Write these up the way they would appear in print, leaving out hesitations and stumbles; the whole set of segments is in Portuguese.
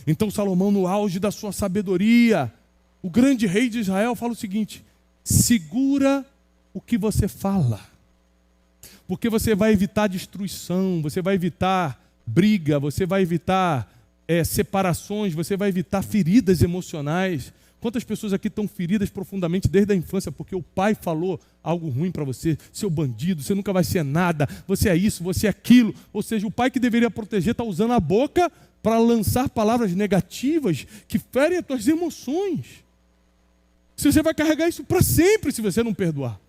Então Salomão, no auge da sua sabedoria, o grande rei de Israel, fala o seguinte: segura o que você fala, porque você vai evitar destruição, você vai evitar briga, você vai evitar separações, você vai evitar feridas emocionais. Quantas pessoas aqui estão feridas profundamente desde a infância porque o pai falou algo ruim para você? Seu bandido, você nunca vai ser nada, você é isso, você é aquilo. Ou seja, o pai que deveria proteger está usando a boca para lançar palavras negativas que ferem as tuas emoções. Você vai carregar isso para sempre se você não perdoar.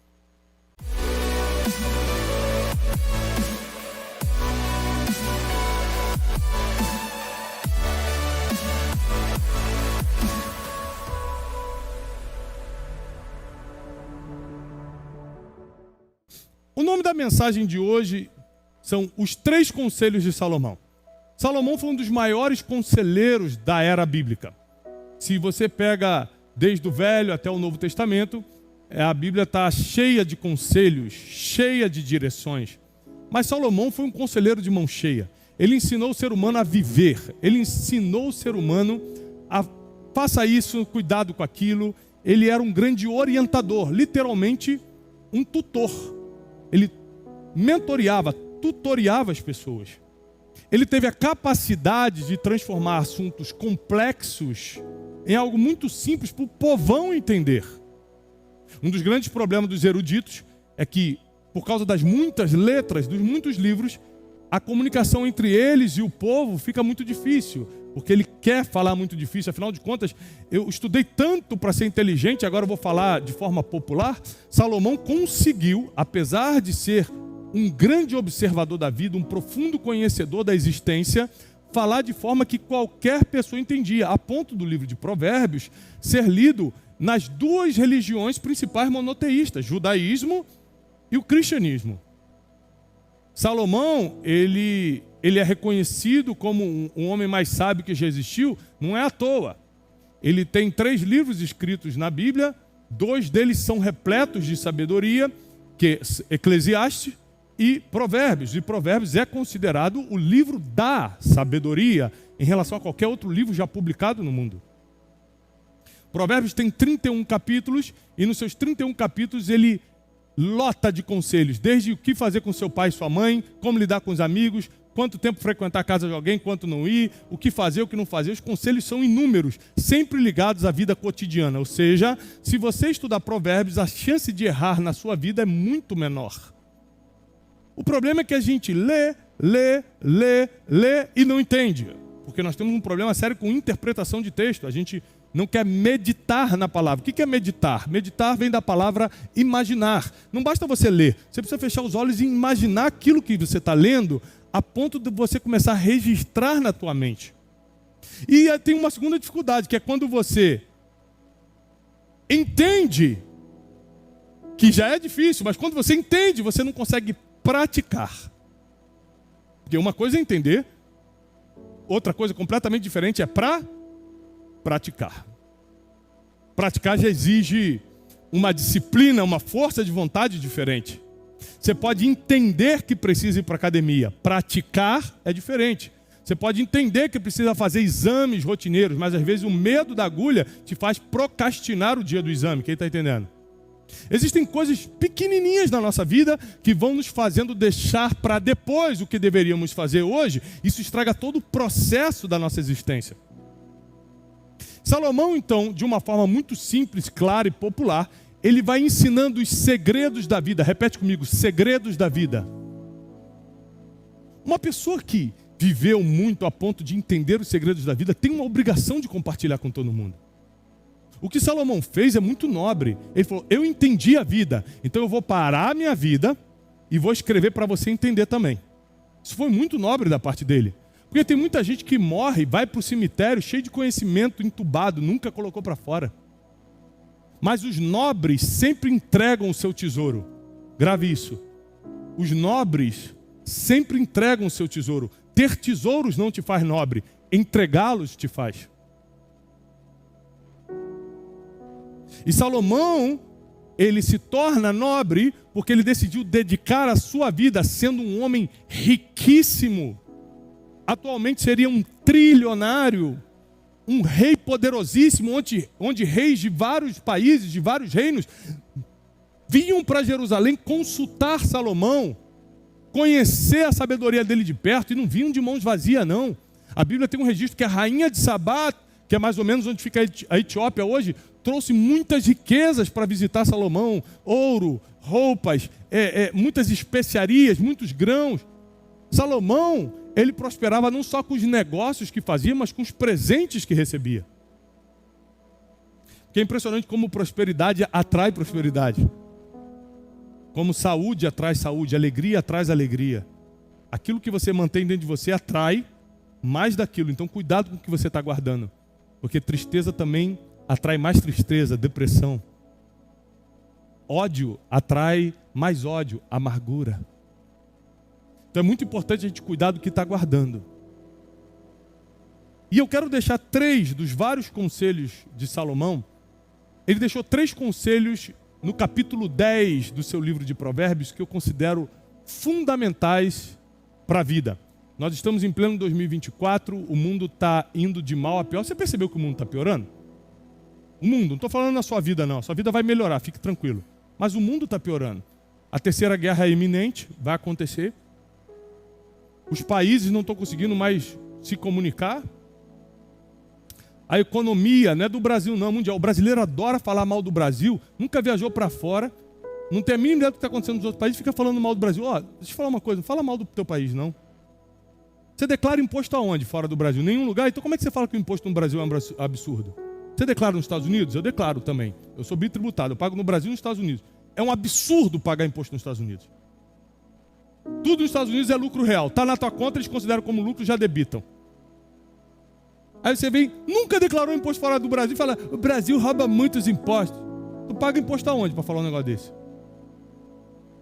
O nome da mensagem de hoje são os 3 conselhos de Salomão. Salomão foi um dos maiores conselheiros da era bíblica. Se você pega desde o Velho até o Novo Testamento, a Bíblia está cheia de conselhos, cheia de direções. Mas Salomão foi um conselheiro de mão cheia. Ele ensinou o ser humano a viver. Ele ensinou o ser humano a faça isso, cuidado com aquilo. Ele era um grande orientador, literalmente um tutor. Ele mentoreava, tutoriava as pessoas. Ele teve a capacidade de transformar assuntos complexos em algo muito simples para o povão entender. Um dos grandes problemas dos eruditos é que, por causa das muitas letras, dos muitos livros, a comunicação entre eles e o povo fica muito difícil, porque ele quer falar muito difícil. Afinal de contas, eu estudei tanto para ser inteligente, agora eu vou falar de forma popular. Salomão conseguiu, apesar de ser um grande observador da vida, um profundo conhecedor da existência, falar de forma que qualquer pessoa entendia, a ponto do livro de Provérbios ser lido nas 2 religiões principais monoteístas, judaísmo e o cristianismo. Salomão, ele é reconhecido como um homem mais sábio que já existiu, não é à toa. Ele tem 3 livros escritos na Bíblia, 2 deles são repletos de sabedoria, que é Eclesiastes e Provérbios. E Provérbios é considerado o livro da sabedoria em relação a qualquer outro livro já publicado no mundo. Provérbios tem 31 capítulos e nos seus 31 capítulos ele lota de conselhos, desde o que fazer com seu pai e sua mãe, como lidar com os amigos, quanto tempo frequentar a casa de alguém, quanto não ir, o que fazer, o que não fazer. Os conselhos são inúmeros, sempre ligados à vida cotidiana. Ou seja, se você estudar Provérbios, a chance de errar na sua vida é muito menor. O problema é que a gente lê e não entende, porque nós temos um problema sério com interpretação de texto. A gente não quer meditar na palavra. O que é meditar? Meditar vem da palavra imaginar. Não basta você ler, você precisa fechar os olhos e imaginar aquilo que você está lendo, a ponto de você começar a registrar na tua mente. E tem uma segunda dificuldade, que é quando você entende, que já é difícil, mas quando você entende, você não consegue praticar. Porque uma coisa é entender, outra coisa completamente diferente é praticar. Praticar já exige uma disciplina, uma força de vontade diferente. Você pode entender que precisa ir para a academia. Praticar é diferente. Você pode entender que precisa fazer exames rotineiros, mas às vezes o medo da agulha te faz procrastinar o dia do exame. Quem está entendendo? Existem coisas pequenininhas na nossa vida que vão nos fazendo deixar para depois o que deveríamos fazer hoje. Isso estraga todo o processo da nossa existência. Salomão, então, de uma forma muito simples, clara e popular, ele vai ensinando os segredos da vida. Repete comigo, segredos da vida. Uma pessoa que viveu muito a ponto de entender os segredos da vida tem uma obrigação de compartilhar com todo mundo. O que Salomão fez é muito nobre. Ele falou, eu entendi a vida, então eu vou parar a minha vida e vou escrever para você entender também. Isso foi muito nobre da parte dele. Porque tem muita gente que morre, vai para o cemitério cheio de conhecimento, entubado, nunca colocou para fora. Mas os nobres sempre entregam o seu tesouro. Grave isso. Os nobres sempre entregam o seu tesouro. Ter tesouros não te faz nobre, entregá-los te faz. E Salomão, ele se torna nobre porque ele decidiu dedicar a sua vida sendo um homem riquíssimo. Atualmente seria um trilionário. um rei poderosíssimo, onde reis de vários países, de vários reinos, vinham para Jerusalém consultar Salomão, conhecer a sabedoria dele de perto, e não vinham de mãos vazias, não. A Bíblia tem um registro que a rainha de Sabá, que é mais ou menos onde fica a Etiópia hoje, trouxe muitas riquezas para visitar Salomão, ouro, roupas, muitas especiarias, muitos grãos. Salomão, ele prosperava não só com os negócios que fazia, mas com os presentes que recebia. Que é impressionante como prosperidade atrai prosperidade. Como saúde atrai saúde, alegria atrai alegria. Aquilo que você mantém dentro de você atrai mais daquilo. Então cuidado com o que você está guardando. Porque tristeza também atrai mais tristeza, depressão. Ódio atrai mais ódio, amargura. Então é muito importante a gente cuidar do que está guardando. E eu quero deixar 3 dos vários conselhos de Salomão. Ele deixou 3 conselhos no capítulo 10 do seu livro de Provérbios que eu considero fundamentais para a vida. Nós estamos em pleno 2024, o mundo está indo de mal a pior. Você percebeu que o mundo está piorando? O mundo, não estou falando na sua vida não, a sua vida vai melhorar, fique tranquilo. Mas o mundo está piorando. A terceira guerra é iminente, vai acontecer. Os países não estão conseguindo mais se comunicar. A economia não é do Brasil não, mundial. O brasileiro adora falar mal do Brasil, nunca viajou para fora, não tem a mínima ideia do que está acontecendo nos outros países, fica falando mal do Brasil. Ó, deixa eu te falar uma coisa, não fala mal do teu país não. Você declara imposto aonde fora do Brasil? Nenhum lugar. Então como é que você fala que o imposto no Brasil é um absurdo? Você declara nos Estados Unidos? Eu declaro também. Eu sou bitributado, eu pago no Brasil e nos Estados Unidos. É um absurdo pagar imposto nos Estados Unidos. Tudo nos Estados Unidos é lucro real. Está na tua conta, eles consideram como lucro e já debitam. Aí você vem, nunca declarou imposto fora do Brasil e fala, o Brasil rouba muitos impostos. Tu paga imposto aonde para falar um negócio desse?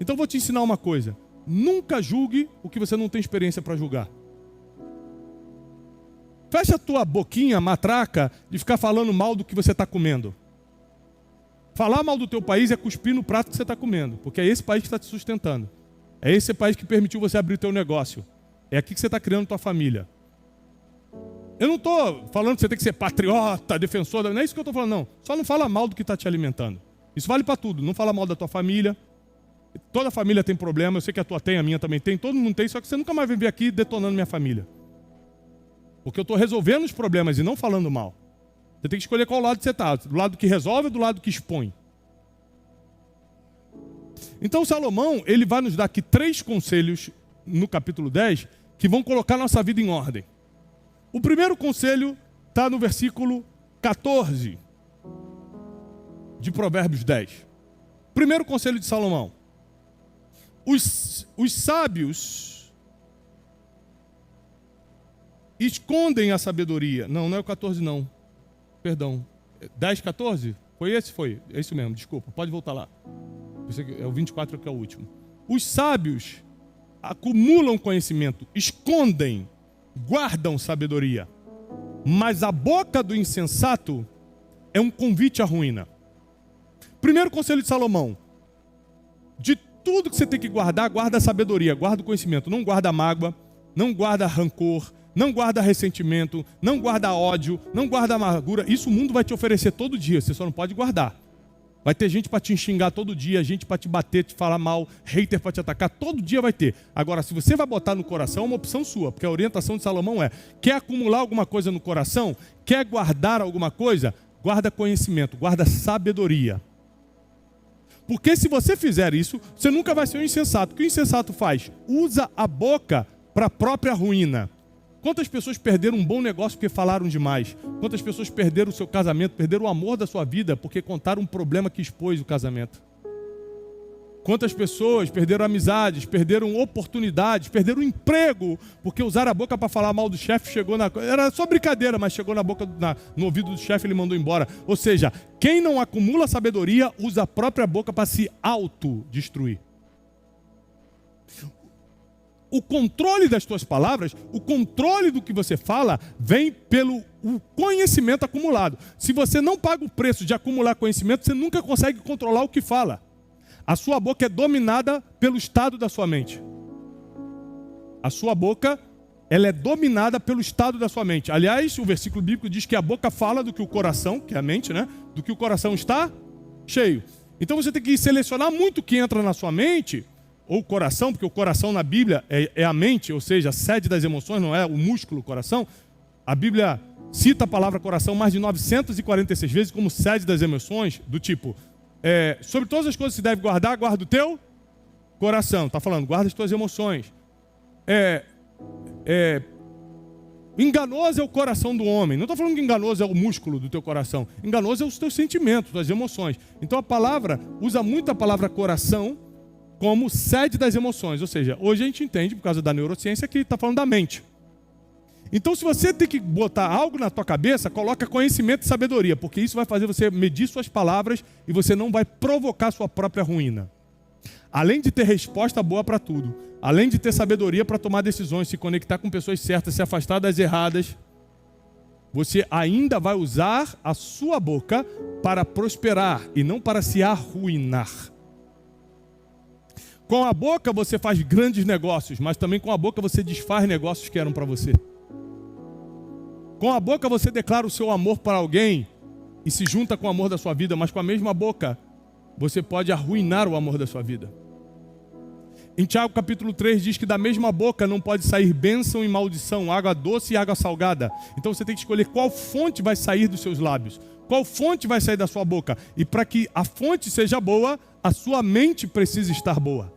Então eu vou te ensinar uma coisa. Nunca julgue o que você não tem experiência para julgar. Fecha a tua boquinha, matraca, de ficar falando mal do que você está comendo. Falar mal do teu país é cuspir no prato que você está comendo, porque é esse país que está te sustentando. É esse país que permitiu você abrir teu negócio. É aqui que você está criando tua família. Eu não estou falando que você tem que ser patriota, defensor, não é isso que eu estou falando, não. Só não fala mal do que está te alimentando. Isso vale para tudo. Não fala mal da tua família. Toda família tem problema, eu sei que a tua tem, a minha também tem, todo mundo tem, só que você nunca mais vem vir aqui detonando minha família. Porque eu estou resolvendo os problemas e não falando mal. Você tem que escolher qual lado você está, do lado que resolve ou do lado que expõe. Então Salomão, ele vai nos dar aqui 3 conselhos no capítulo 10 que vão colocar nossa vida em ordem. O primeiro conselho está no versículo 14 de Provérbios 10. Primeiro conselho de Salomão. Os sábios escondem a sabedoria. Não é o 14 não. Perdão. 10, 14? Foi esse? Foi. É isso mesmo, desculpa. Pode voltar lá. É o 24 que é o último. Os sábios acumulam conhecimento, escondem, guardam sabedoria. Mas a boca do insensato é um convite à ruína. Primeiro conselho de Salomão. De tudo que você tem que guardar, guarda a sabedoria, guarda o conhecimento. Não guarda mágoa, não guarda rancor, não guarda ressentimento, não guarda ódio, não guarda amargura. Isso o mundo vai te oferecer todo dia, você só não pode guardar. Vai ter gente para te xingar todo dia, gente para te bater, te falar mal, hater para te atacar, todo dia vai ter. Agora, se você vai botar no coração, é uma opção sua, porque a orientação de Salomão é, quer acumular alguma coisa no coração, quer guardar alguma coisa, guarda conhecimento, guarda sabedoria. Porque se você fizer isso, você nunca vai ser um insensato. O que o insensato faz? Usa a boca para a própria ruína. Quantas pessoas perderam um bom negócio porque falaram demais? Quantas pessoas perderam o seu casamento, perderam o amor da sua vida porque contaram um problema que expôs o casamento? Quantas pessoas perderam amizades, perderam oportunidades, perderam emprego porque usaram a boca para falar mal do chefe, chegou na... Era só brincadeira, mas chegou na boca, no ouvido do chefe e ele mandou embora. Ou seja, quem não acumula sabedoria usa a própria boca para se autodestruir. O controle das tuas palavras, o controle do que você fala, vem pelo conhecimento acumulado. Se você não paga o preço de acumular conhecimento, você nunca consegue controlar o que fala. A sua boca é dominada pelo estado da sua mente. A sua boca ela é dominada pelo estado da sua mente. Aliás, o versículo bíblico diz que a boca fala do que o coração, que é a mente, né? Do que o coração está cheio. Então você tem que selecionar muito o que entra na sua mente, ou coração, porque o coração na Bíblia é a mente, ou seja, a sede das emoções, não é o músculo, o coração. A Bíblia cita a palavra coração mais de 946 vezes como sede das emoções, do tipo, sobre todas as coisas que se deve guardar, guarda o teu coração. Está falando, guarda as tuas emoções. Enganoso é o coração do homem. Não estou falando que enganoso é o músculo do teu coração. Enganoso é os teus sentimentos, as emoções. Então a palavra, usa muito a palavra coração como sede das emoções. Ou seja, hoje a gente entende, por causa da neurociência, que está falando da mente. Então se você tem que botar algo na tua cabeça, coloca conhecimento e sabedoria, porque isso vai fazer você medir suas palavras e você não vai provocar sua própria ruína. Além de ter resposta boa para tudo, além de ter sabedoria para tomar decisões, se conectar com pessoas certas, se afastar das erradas, você ainda vai usar a sua boca para prosperar e não para se arruinar. Com a boca você faz grandes negócios, mas também com a boca você desfaz negócios que eram para você. Com a boca você declara o seu amor para alguém e se junta com o amor da sua vida, mas com a mesma boca você pode arruinar o amor da sua vida. Em Tiago capítulo 3 diz que da mesma boca não pode sair bênção e maldição, água doce e água salgada. Então você tem que escolher qual fonte vai sair dos seus lábios, qual fonte vai sair da sua boca. E para que a fonte seja boa, a sua mente precisa estar boa.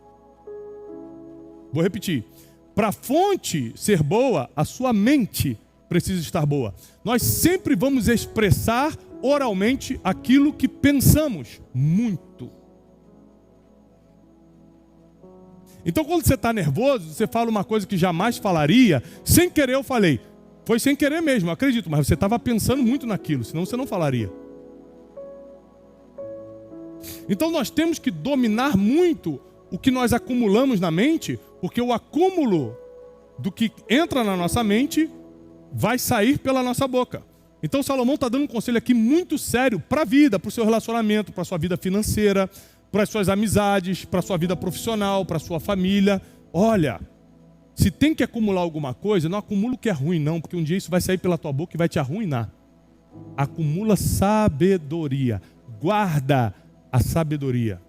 Vou repetir. Para a fonte ser boa, a sua mente precisa estar boa. Nós sempre vamos expressar oralmente aquilo que pensamos muito. Então quando você está nervoso, você fala uma coisa que jamais falaria, sem querer eu falei. Foi sem querer mesmo, acredito, mas você estava pensando muito naquilo, senão você não falaria. Então nós temos que dominar muito o que nós acumulamos na mente, porque o acúmulo do que entra na nossa mente vai sair pela nossa boca. Então Salomão está dando um conselho aqui muito sério para a vida, para o seu relacionamento, para a sua vida financeira, para as suas amizades, para a sua vida profissional, para a sua família. Olha, se tem que acumular alguma coisa, não acumula o que é ruim não, porque um dia isso vai sair pela tua boca e vai te arruinar. Acumula sabedoria, guarda a sabedoria,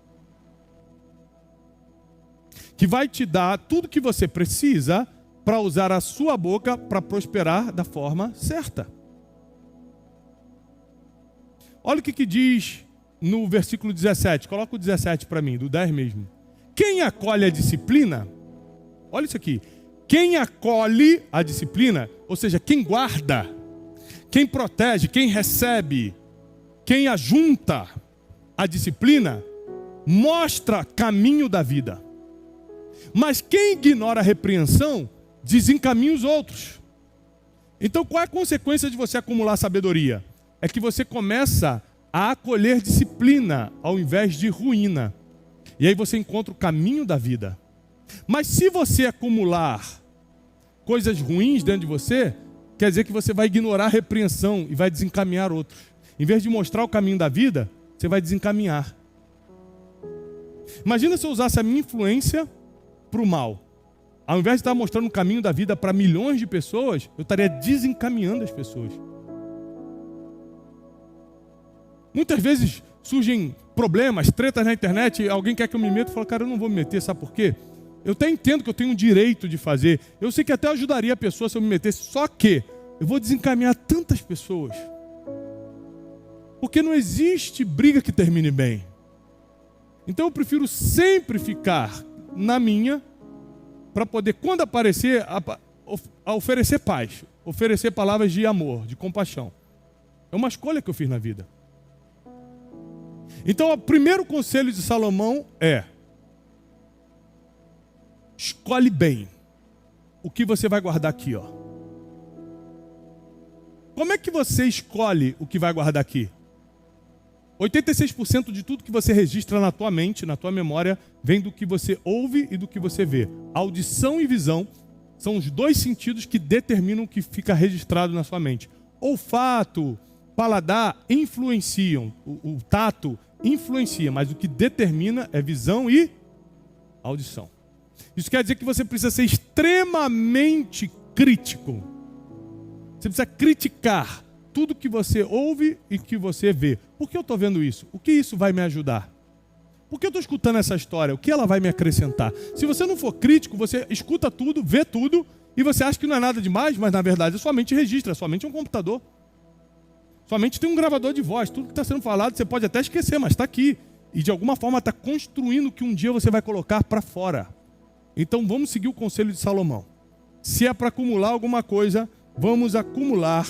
que vai te dar tudo que você precisa para usar a sua boca para prosperar da forma certa. Olha o que diz no versículo 17. Coloca o 17 para mim, do 10 mesmo. Quem acolhe a disciplina, olha isso aqui. Quem acolhe a disciplina, ou seja, quem guarda, quem protege, quem recebe, quem ajunta a disciplina, mostra caminho da vida. Mas quem ignora a repreensão, desencaminha os outros. Então qual é a consequência de você acumular sabedoria? É que você começa a acolher disciplina ao invés de ruína. E aí você encontra o caminho da vida. Mas se você acumular coisas ruins dentro de você, quer dizer que você vai ignorar a repreensão e vai desencaminhar outros. Em vez de mostrar o caminho da vida, você vai desencaminhar. Imagina se eu usasse a minha influência para o mal. Ao invés de estar mostrando o caminho da vida para milhões de pessoas, eu estaria desencaminhando as pessoas. Muitas vezes surgem problemas, tretas na internet, alguém quer que eu me meta e fala, cara, eu não vou me meter, sabe por quê? Eu até entendo que eu tenho o direito de fazer, eu sei que até ajudaria a pessoa se eu me metesse, só que eu vou desencaminhar tantas pessoas. Porque não existe briga que termine bem. Então eu prefiro sempre ficar na minha, para poder, quando aparecer, a oferecer paz, oferecer palavras de amor, de compaixão. É uma escolha que eu fiz na vida. Então, o primeiro conselho de Salomão é: escolhe bem o que você vai guardar aqui, ó. Como é que você escolhe o que vai guardar aqui? 86% de tudo que você registra na tua mente, na tua memória, vem do que você ouve e do que você vê. Audição e visão são os dois sentidos que determinam o que fica registrado na sua mente. Olfato, paladar influenciam, o tato influencia, mas o que determina é visão e audição. Isso quer dizer que você precisa ser extremamente crítico. Você precisa criticar tudo que você ouve e que você vê. Por que eu estou vendo isso? O que isso vai me ajudar? Por que eu estou escutando essa história? O que ela vai me acrescentar? Se você não for crítico, você escuta tudo, vê tudo, e você acha que não é nada demais, mas na verdade a sua mente registra, a sua mente é um computador. Sua mente tem um gravador de voz, tudo que está sendo falado você pode até esquecer, mas está aqui. E de alguma forma está construindo o que um dia você vai colocar para fora. Então vamos seguir o conselho de Salomão. Se é para acumular alguma coisa, vamos acumular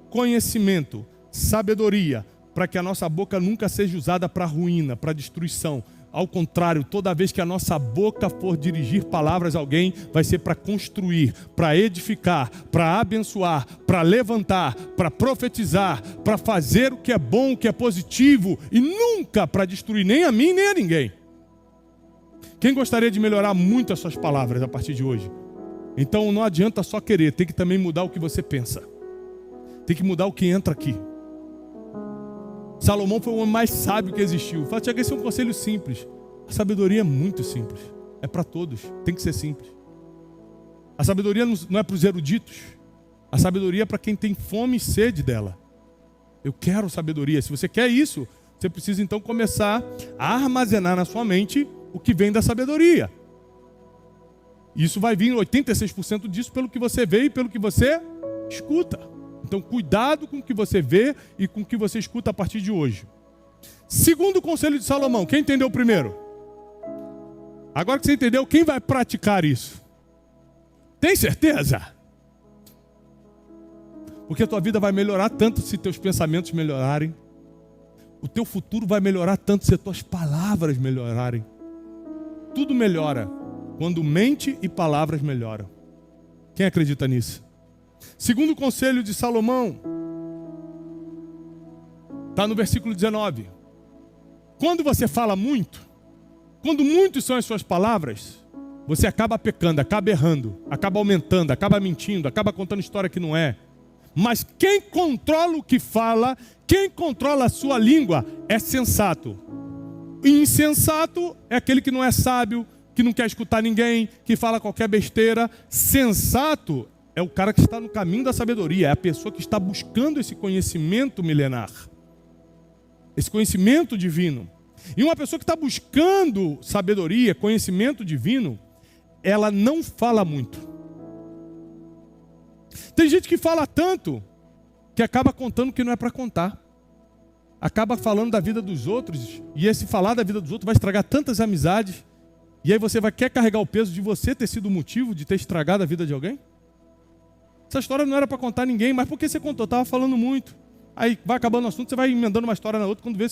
conhecimento, sabedoria, para que a nossa boca nunca seja usada para ruína, para destruição. Ao contrário, toda vez que a nossa boca for dirigir palavras a alguém, vai ser para construir, para edificar, para abençoar, para levantar, para profetizar, para fazer o que é bom, o que é positivo, e nunca para destruir nem a mim, nem a ninguém. Quem gostaria de melhorar muito as suas palavras a partir de hoje? Então não adianta só querer, tem que também mudar o que você pensa. Tem que mudar o que entra aqui. Salomão foi o homem mais sábio que existiu. Fala, Tiago, esse é um conselho simples. A sabedoria é muito simples. É para todos, tem que ser simples. A sabedoria não é para os eruditos. A sabedoria é para quem tem fome e sede dela. Eu quero sabedoria. Se você quer isso, você precisa então começar a armazenar na sua mente o que vem da sabedoria. Isso vai vir 86% disso pelo que você vê e pelo que você escuta. Então, cuidado com o que você vê e com o que você escuta a partir de hoje. Segundo conselho de Salomão, quem entendeu primeiro? Agora que você entendeu, quem vai praticar isso? Tem certeza? Porque a tua vida vai melhorar tanto se teus pensamentos melhorarem. O teu futuro vai melhorar tanto se as tuas palavras melhorarem. Tudo melhora quando mente e palavras melhoram. Quem acredita nisso? Segundo o conselho de Salomão, está no versículo 19. Quando você fala muito, quando muitos são as suas palavras, você acaba pecando, acaba errando, acaba aumentando, acaba mentindo, acaba contando história que não é. Mas quem controla o que fala, quem controla a sua língua, é sensato. E insensato é aquele que não é sábio, que não quer escutar ninguém, que fala qualquer besteira. Sensato é o cara que está no caminho da sabedoria, é a pessoa que está buscando esse conhecimento milenar, esse conhecimento divino. E uma pessoa que está buscando sabedoria, conhecimento divino, ela não fala muito. Tem gente que fala tanto que acaba contando o que não é para contar. Acaba falando da vida dos outros, e esse falar da vida dos outros vai estragar tantas amizades, e aí você quer carregar o peso de você ter sido o motivo de ter estragado a vida de alguém? Essa história não era para contar a ninguém, mas por que você contou? Estava falando muito. Aí vai acabando o assunto, você vai emendando uma história na outra. Quando vê,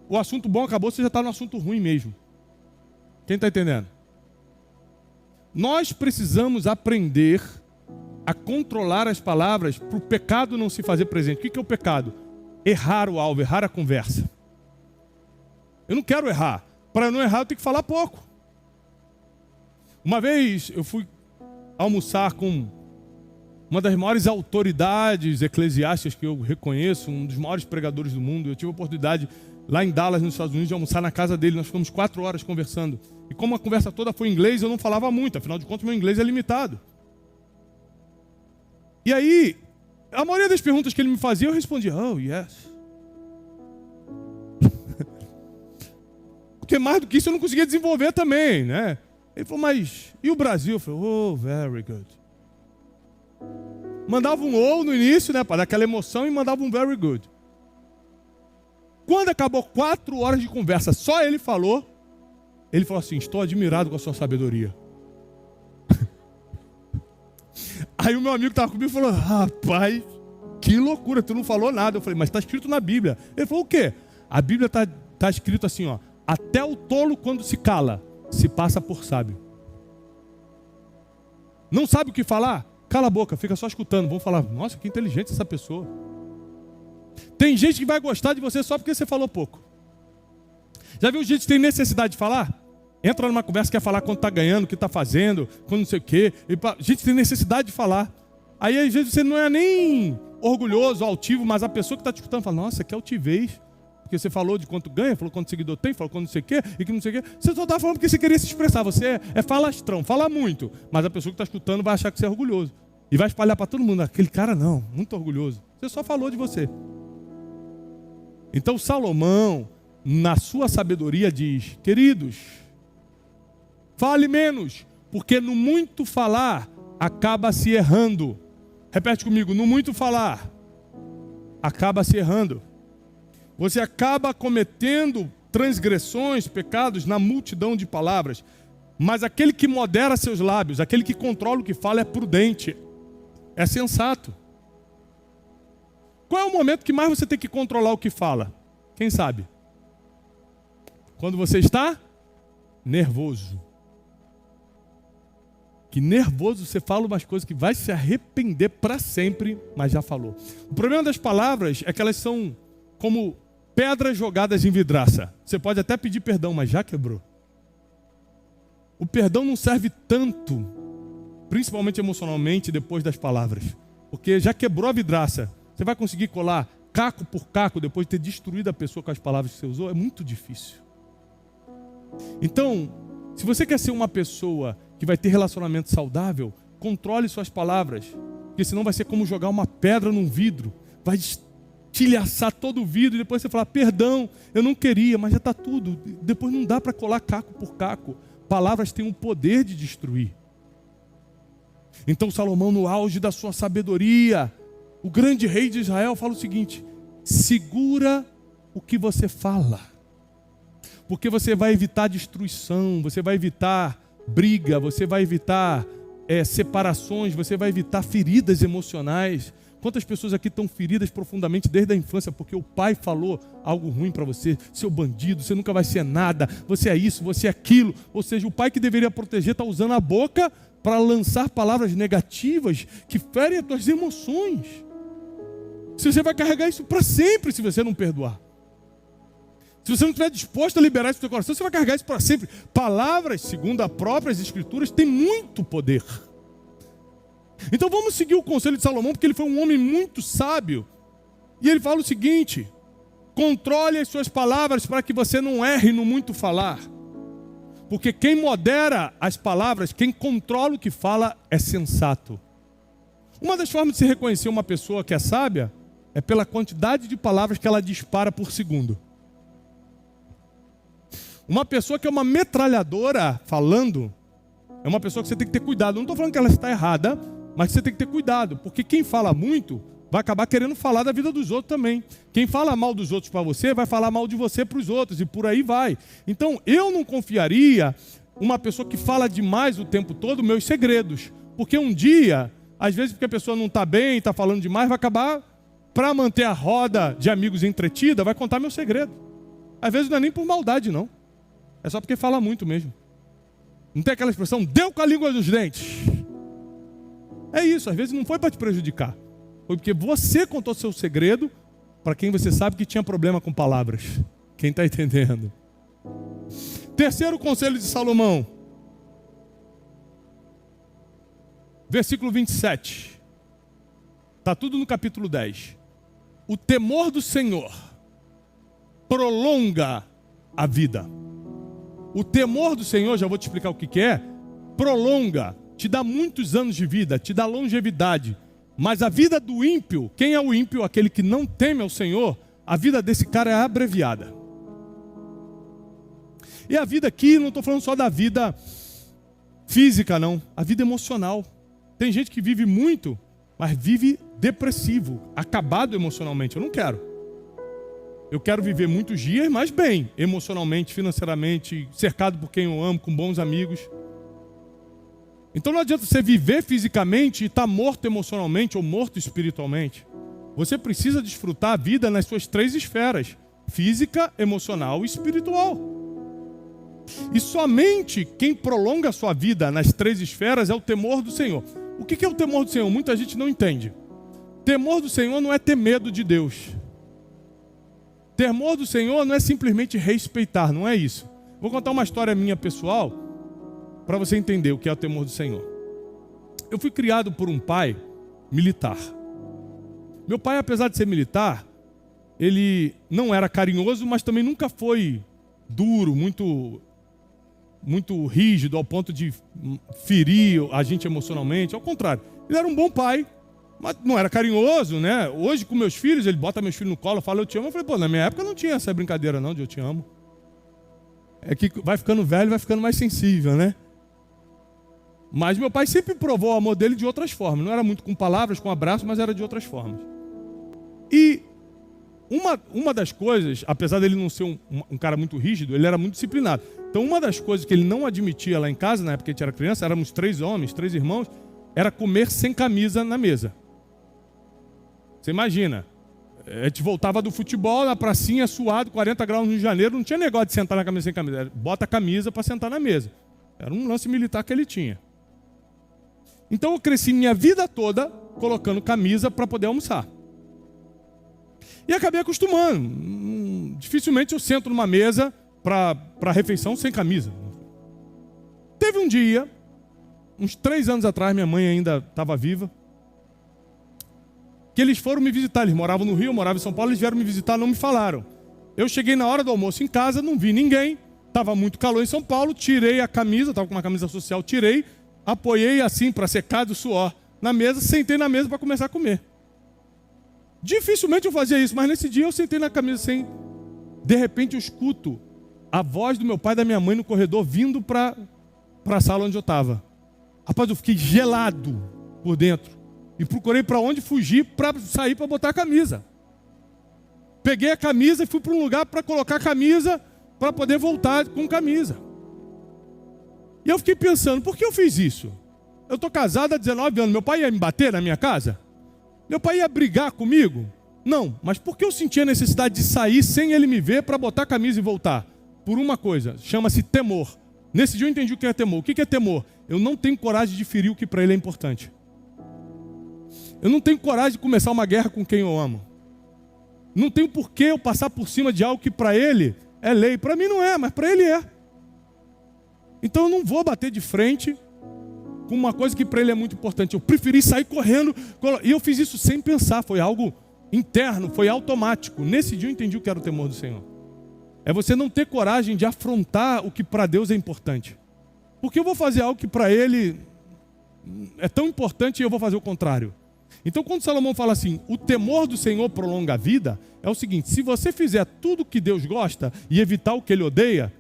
o assunto bom acabou, você já está no assunto ruim mesmo. Quem está entendendo? Nós precisamos aprender a controlar as palavras para o pecado não se fazer presente. O que é o pecado? Errar o alvo, errar a conversa. Eu não quero errar. Para não errar, eu tenho que falar pouco. Uma vez eu fui almoçar com uma das maiores autoridades eclesiásticas que eu reconheço, um dos maiores pregadores do mundo. Eu tive a oportunidade lá em Dallas, nos Estados Unidos, de almoçar na casa dele. Nós ficamos 4 horas conversando. E como a conversa toda foi em inglês, eu não falava muito. Afinal de contas, meu inglês é limitado. E aí, a maioria das perguntas que ele me fazia, eu respondia, oh, yes. Porque mais do que isso eu não conseguia desenvolver também, né? Ele falou, mas e o Brasil? Eu falei, oh, very good. Mandava um ou no início, né, para dar aquela emoção, e mandava um very good. Quando acabou 4 horas de conversa, só ele falou assim, estou admirado com a sua sabedoria. Aí o meu amigo que estava comigo falou, rapaz, que loucura, tu não falou nada. Eu falei, mas está escrito na Bíblia. Ele falou, o quê? A Bíblia está escrito assim, ó, até o tolo quando se cala, se passa por sábio. Não sabe o que falar? Cala a boca, fica só escutando. Vão falar, nossa, que inteligente essa pessoa. Tem gente que vai gostar de você só porque você falou pouco. Já viu gente que tem necessidade de falar? Entra numa conversa, quer falar quando está ganhando, o que está fazendo, quando não sei o quê. Gente tem necessidade de falar. Aí às vezes você não é nem orgulhoso, altivo, mas a pessoa que está te escutando fala, nossa, que altivez. porque você falou de quanto ganha, falou quanto seguidor tem, falou quanto não sei o quê, e que não sei o quê. Você só está falando porque você queria se expressar. Você é falastrão, fala muito. Mas a pessoa que está escutando vai achar que você é orgulhoso. E vai espalhar para todo mundo. Aquele cara não, muito orgulhoso. Você só falou de você. Então Salomão, na sua sabedoria, diz: queridos, fale menos, porque no muito falar acaba se errando. Repete comigo: no muito falar acaba se errando. Você acaba cometendo transgressões, pecados na multidão de palavras. Mas aquele que modera seus lábios, aquele que controla o que fala, é prudente, é sensato. Qual é o momento que mais você tem que controlar o que fala? Quem sabe? Quando você está nervoso. Que nervoso você fala umas coisas que vai se arrepender para sempre, mas já falou. O problema das palavras é que elas são como pedras jogadas em vidraça. Você pode até pedir perdão, mas já quebrou. O perdão não serve tanto, principalmente emocionalmente, depois das palavras. Porque já quebrou a vidraça. Você vai conseguir colar caco por caco depois de ter destruído a pessoa com as palavras que você usou? É muito difícil. Então, se você quer ser uma pessoa que vai ter relacionamento saudável, controle suas palavras. Porque senão vai ser como jogar uma pedra num vidro. Vai estilhaçar todo o vidro e depois você falar: perdão, eu não queria, mas já está tudo. Depois não dá para colar caco por caco. Palavras têm o poder de destruir. Então Salomão, no auge da sua sabedoria, o grande rei de Israel, fala o seguinte: segura o que você fala. Porque você vai evitar destruição, você vai evitar briga, você vai evitar separações, você vai evitar feridas emocionais. Quantas pessoas aqui estão feridas profundamente desde a infância porque o pai falou algo ruim para você? Seu bandido, você nunca vai ser nada, você é isso, você é aquilo. Ou seja, o pai que deveria proteger está usando a boca para lançar palavras negativas que ferem as tuas emoções. Você vai carregar isso para sempre se você não perdoar. Se você não estiver disposto a liberar isso do seu coração, você vai carregar isso para sempre. Palavras, segundo as próprias escrituras, têm muito poder. Então vamos seguir o conselho de Salomão, porque ele foi um homem muito sábio. E ele fala o seguinte: controle as suas palavras para que você não erre no muito falar. Porque quem modera as palavras, quem controla o que fala, é sensato. Uma das formas de se reconhecer uma pessoa que é sábia é pela quantidade de palavras que ela dispara por segundo. Uma pessoa que é uma metralhadora falando, é uma pessoa que você tem que ter cuidado. Eu não estou falando que ela está errada, mas você tem que ter cuidado. Porque quem fala muito vai acabar querendo falar da vida dos outros também. Quem fala mal dos outros para você, vai falar mal de você para os outros. E por aí vai. Então eu não confiaria uma pessoa que fala demais o tempo todo meus segredos. Porque um dia, às vezes porque a pessoa não está bem, está falando demais, vai acabar, para manter a roda de amigos entretida, vai contar meu segredo. Às vezes não é nem por maldade, não. É só porque fala muito mesmo. Não tem aquela expressão: deu com a língua dos dentes. É isso, às vezes não foi para te prejudicar. Foi porque você contou seu segredo para quem você sabe que tinha problema com palavras. Quem está entendendo? Terceiro conselho de Salomão. Versículo 27. Está tudo no capítulo 10. O temor do Senhor prolonga a vida. O temor do Senhor, já vou te explicar o que é, prolonga, te dá muitos anos de vida, te dá longevidade. Mas a vida do ímpio, quem é o ímpio? Aquele que não teme ao Senhor, a vida desse cara é abreviada. E a vida aqui, não estou falando só da vida física, não. A vida emocional. Tem gente que vive muito, mas vive depressivo, acabado emocionalmente. Eu não quero. Eu quero viver muitos dias, mas bem, emocionalmente, financeiramente, cercado por quem eu amo, com bons amigos. Então não adianta você viver fisicamente e estar morto emocionalmente ou morto espiritualmente. Você precisa desfrutar a vida nas suas três esferas: física, emocional e espiritual. E somente quem prolonga a sua vida nas três esferas é o temor do Senhor. O que é o temor do Senhor? Muita gente não entende. Temor do Senhor não é ter medo de Deus. Temor do Senhor não é simplesmente respeitar, não é isso. Vou contar uma história minha pessoal para você entender o que é o temor do Senhor. Eu fui criado por um pai militar. Meu pai, apesar de ser militar, ele não era carinhoso, mas também nunca foi duro, muito rígido, ao ponto de ferir a gente emocionalmente. Ao contrário, ele era um bom pai, mas não era carinhoso, né? Hoje, com meus filhos, ele bota meus filhos no colo, fala eu te amo. Eu falei, pô, na minha época não tinha essa brincadeira não, de eu te amo. É que vai ficando velho, vai ficando mais sensível, né? Mas meu pai sempre provou o amor dele de outras formas. Não era muito com palavras, com abraço, mas era de outras formas. E uma das coisas, apesar dele não ser um cara muito rígido, ele era muito disciplinado. Então uma das coisas que ele não admitia lá em casa, na época que a gente era criança, éramos 3 homens, 3 irmãos, era comer sem camisa na mesa. Você imagina, a gente voltava do futebol na pracinha, suado, 40 graus no Rio de Janeiro, não tinha negócio de sentar na camisa sem camisa, bota a camisa para sentar na mesa. Era um lance militar que ele tinha. Então eu cresci minha vida toda colocando camisa para poder almoçar. E acabei acostumando. Dificilmente eu sento numa mesa para refeição sem camisa. Teve um dia, uns 3 anos atrás, minha mãe ainda estava viva, que eles foram me visitar. Eles moravam no Rio, eu morava em São Paulo, eles vieram me visitar, não me falaram. Eu cheguei na hora do almoço em casa, não vi ninguém, estava muito calor em São Paulo, tirei a camisa, estava com uma camisa social, tirei, apoiei assim para secar do suor na mesa, sentei na mesa para começar a comer. Dificilmente eu fazia isso, mas nesse dia eu sentei na camisa sem... De repente eu escuto a voz do meu pai e da minha mãe no corredor vindo para a sala onde eu estava. Rapaz, eu fiquei gelado por dentro. E procurei para onde fugir para sair para botar a camisa. Peguei a camisa e fui para um lugar para colocar a camisa para poder voltar com camisa. E eu fiquei pensando, por que eu fiz isso? Eu estou casado há 19 anos, meu pai ia me bater na minha casa? Meu pai ia brigar comigo? Não, mas por que eu sentia a necessidade de sair sem ele me ver para botar a camisa e voltar? Por uma coisa, chama-se temor. Nesse dia eu entendi o que é temor. O que é temor? Eu não tenho coragem de ferir o que para ele é importante. Eu não tenho coragem de começar uma guerra com quem eu amo. Não tenho por que eu passar por cima de algo que para ele é lei. Para mim não é, mas para ele é. Então eu não vou bater de frente com uma coisa que para ele é muito importante. Eu preferi sair correndo. E eu fiz isso sem pensar. Foi algo interno, foi automático. Nesse dia eu entendi o que era o temor do Senhor. É você não ter coragem de afrontar o que para Deus é importante. Porque eu vou fazer algo que para ele é tão importante e eu vou fazer o contrário. Então quando Salomão fala assim, o temor do Senhor prolonga a vida, é o seguinte, se você fizer tudo o que Deus gosta e evitar o que Ele odeia,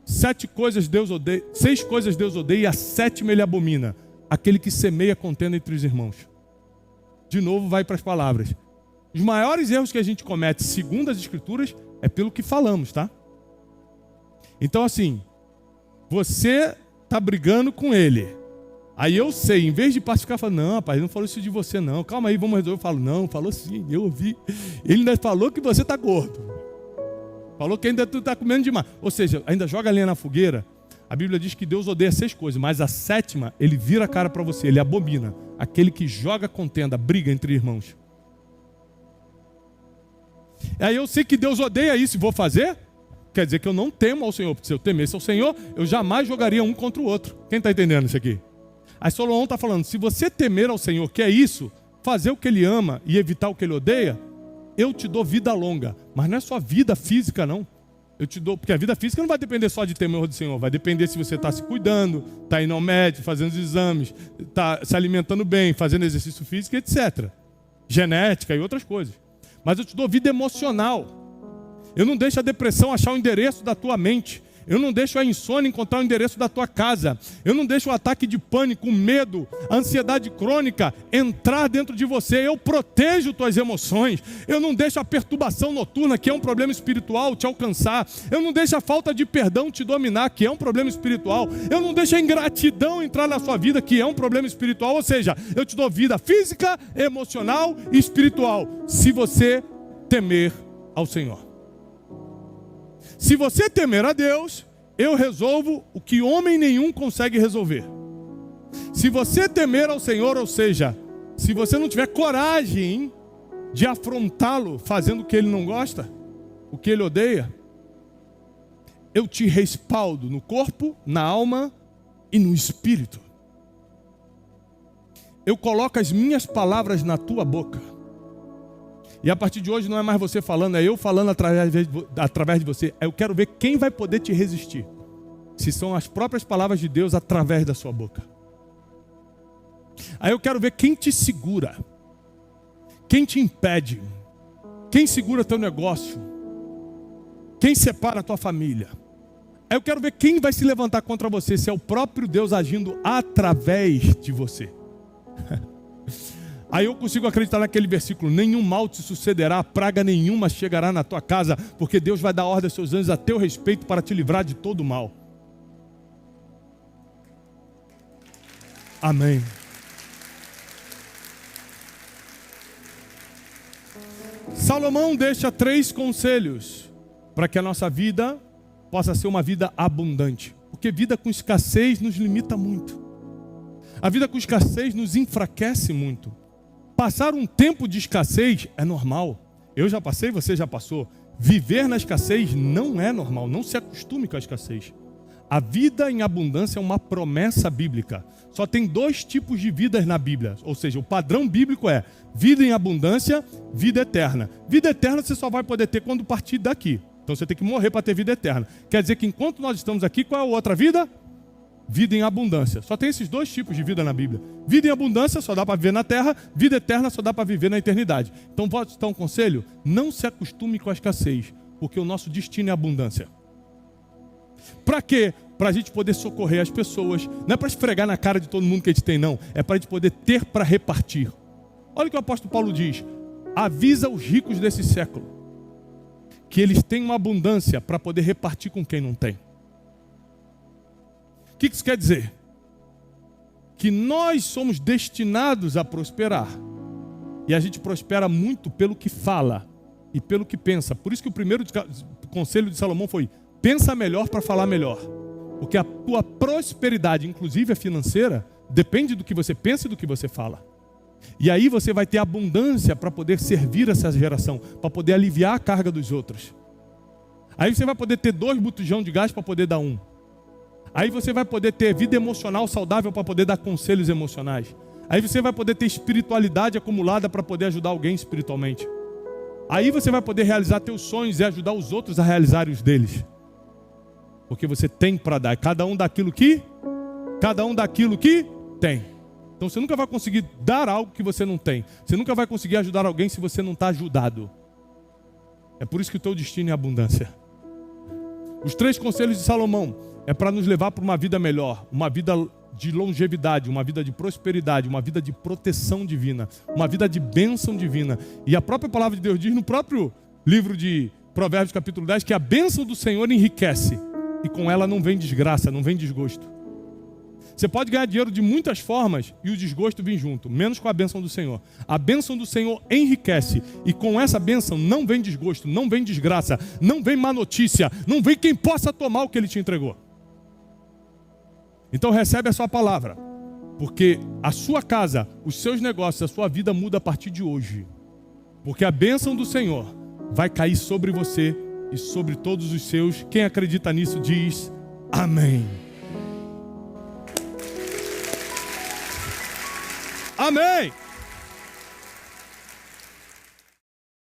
6 coisas Deus odeia e a 7ª Ele abomina, aquele que semeia contenda entre os irmãos. De novo vai para as palavras. Os maiores erros que a gente comete, segundo as Escrituras, é pelo que falamos, tá? Então assim, você está brigando com ele. Aí eu sei, em vez de pacificar, eu falo, não, rapaz, ele não falou isso de você não. Calma aí, vamos resolver. Eu falo, não, falou sim, eu ouvi. Ele ainda falou que você está gordo. Falou que ainda tu está comendo demais. Ou seja, ainda joga a lenha na fogueira. A Bíblia diz que Deus odeia 6 coisas, mas a 7ª, ele vira a cara para você, ele abomina. Aquele que joga contenda, briga entre irmãos. Aí eu sei que Deus odeia isso e vou fazer? Quer dizer que eu não temo ao Senhor, porque se eu temesse ao Senhor, eu jamais jogaria um contra o outro. Quem está entendendo isso aqui? Aí Salomão está falando, se você temer ao Senhor, que é isso, fazer o que Ele ama e evitar o que Ele odeia, eu te dou vida longa. Mas não é só vida física, não. Eu te dou, porque a vida física não vai depender só de temor do Senhor, vai depender se você está se cuidando, está indo ao médico, fazendo os exames, está se alimentando bem, fazendo exercício físico, etc. Genética e outras coisas. Mas eu te dou vida emocional. Eu não deixo a depressão achar o endereço da tua mente. Eu não deixo a insônia encontrar o endereço da tua casa. Eu não deixo o ataque de pânico, o medo, a ansiedade crônica entrar dentro de você. Eu protejo tuas emoções. Eu não deixo a perturbação noturna, que é um problema espiritual, te alcançar. Eu não deixo a falta de perdão te dominar, que é um problema espiritual. Eu não deixo a ingratidão entrar na sua vida, que é um problema espiritual. Ou seja, eu te dou vida física, emocional e espiritual, se você temer ao Senhor. Se você temer a Deus, eu resolvo o que homem nenhum consegue resolver. Se você temer ao Senhor, ou seja, se você não tiver coragem de afrontá-lo fazendo o que ele não gosta, o que ele odeia, eu te respaldo no corpo, na alma e no espírito. Eu coloco as minhas palavras na tua boca. E a partir de hoje não é mais você falando, é eu falando através de você. Eu quero ver quem vai poder te resistir. Se são as próprias palavras de Deus através da sua boca. Aí eu quero ver quem te segura. Quem te impede. Quem segura teu negócio. Quem separa a tua família. Aí eu quero ver quem vai se levantar contra você. Se é o próprio Deus agindo através de você. Aí eu consigo acreditar naquele versículo: nenhum mal te sucederá, praga nenhuma chegará na tua casa, porque Deus vai dar ordem aos seus anjos a teu respeito para te livrar de todo mal. Amém. Salomão deixa 3 conselhos para que a nossa vida possa ser uma vida abundante. Porque vida com escassez nos limita muito. A vida com escassez nos enfraquece muito. Passar um tempo de escassez é normal. Eu já passei, você já passou. Viver na escassez não é normal. Não se acostume com a escassez. A vida em abundância é uma promessa bíblica. Só tem 2 tipos de vidas na Bíblia. Ou seja, o padrão bíblico é vida em abundância, vida eterna. Vida eterna você só vai poder ter quando partir daqui. Então você tem que morrer para ter vida eterna. Quer dizer que enquanto nós estamos aqui, qual é a outra vida? Vida em abundância. Só tem esses 2 tipos de vida na Bíblia. Vida em abundância só dá para viver na terra. Vida eterna só dá para viver na eternidade. Então posso te dar um conselho? Não se acostume com a escassez. Porque o nosso destino é abundância. Para quê? Para a gente poder socorrer as pessoas. Não é para esfregar na cara de todo mundo que a gente tem, não. É para a gente poder ter para repartir. Olha o que o apóstolo Paulo diz. Avisa os ricos desse século que eles têm uma abundância para poder repartir com quem não tem. O que isso quer dizer? Que nós somos destinados a prosperar. E a gente prospera muito pelo que fala e pelo que pensa. Por isso que o primeiro conselho de Salomão foi: pensa melhor para falar melhor. Porque a tua prosperidade, inclusive a financeira, depende do que você pensa e do que você fala. E aí você vai ter abundância para poder servir essa geração, para poder aliviar a carga dos outros. Aí você vai poder ter 2 botijão de gás para poder dar 1. Aí você vai poder ter vida emocional saudável para poder dar conselhos emocionais. Aí você vai poder ter espiritualidade acumulada para poder ajudar alguém espiritualmente. Aí você vai poder realizar teus sonhos e ajudar os outros a realizarem os deles. Porque você tem para dar. Cada um daquilo que tem. Então você nunca vai conseguir dar algo que você não tem. Você nunca vai conseguir ajudar alguém se você não está ajudado. É por isso que o teu destino é abundância. Os 3 conselhos de Salomão é para nos levar para uma vida melhor, uma vida de longevidade, uma vida de prosperidade, uma vida de proteção divina, uma vida de bênção divina. E a própria palavra de Deus diz no próprio livro de Provérbios capítulo 10 que a bênção do Senhor enriquece e com ela não vem desgraça, não vem desgosto. Você pode ganhar dinheiro de muitas formas e o desgosto vem junto, menos com a bênção do Senhor. A bênção do Senhor enriquece e com essa bênção não vem desgosto, não vem desgraça, não vem má notícia, não vem quem possa tomar o que Ele te entregou. Então recebe a sua palavra, porque a sua casa, os seus negócios, a sua vida muda a partir de hoje. Porque a bênção do Senhor vai cair sobre você e sobre todos os seus. Quem acredita nisso diz amém. Amém.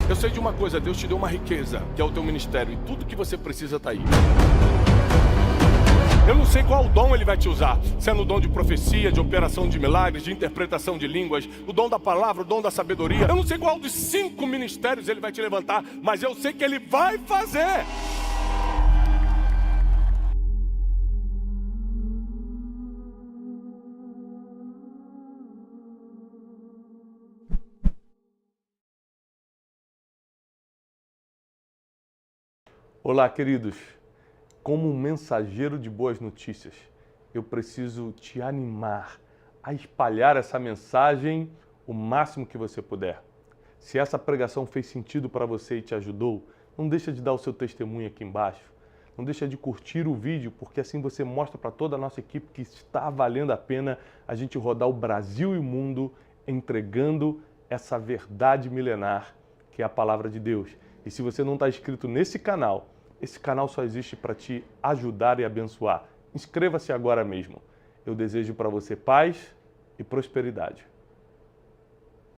Eu sei de uma coisa, Deus te deu uma riqueza, que é o teu ministério, e tudo que você precisa está aí. Eu não sei qual dom Ele vai te usar, se é no dom de profecia, de operação de milagres, de interpretação de línguas, o dom da palavra, o dom da sabedoria. Eu não sei qual dos 5 ministérios Ele vai te levantar, mas eu sei que Ele vai fazer. Olá, queridos. Como um mensageiro de boas notícias, eu preciso te animar a espalhar essa mensagem o máximo que você puder. Se essa pregação fez sentido para você e te ajudou, não deixa de dar o seu testemunho aqui embaixo. Não deixa de curtir o vídeo, porque assim você mostra para toda a nossa equipe que está valendo a pena a gente rodar o Brasil e o mundo entregando essa verdade milenar que é a palavra de Deus. E se você não está inscrito nesse canal, esse canal só existe para te ajudar e abençoar. Inscreva-se agora mesmo. Eu desejo para você paz e prosperidade.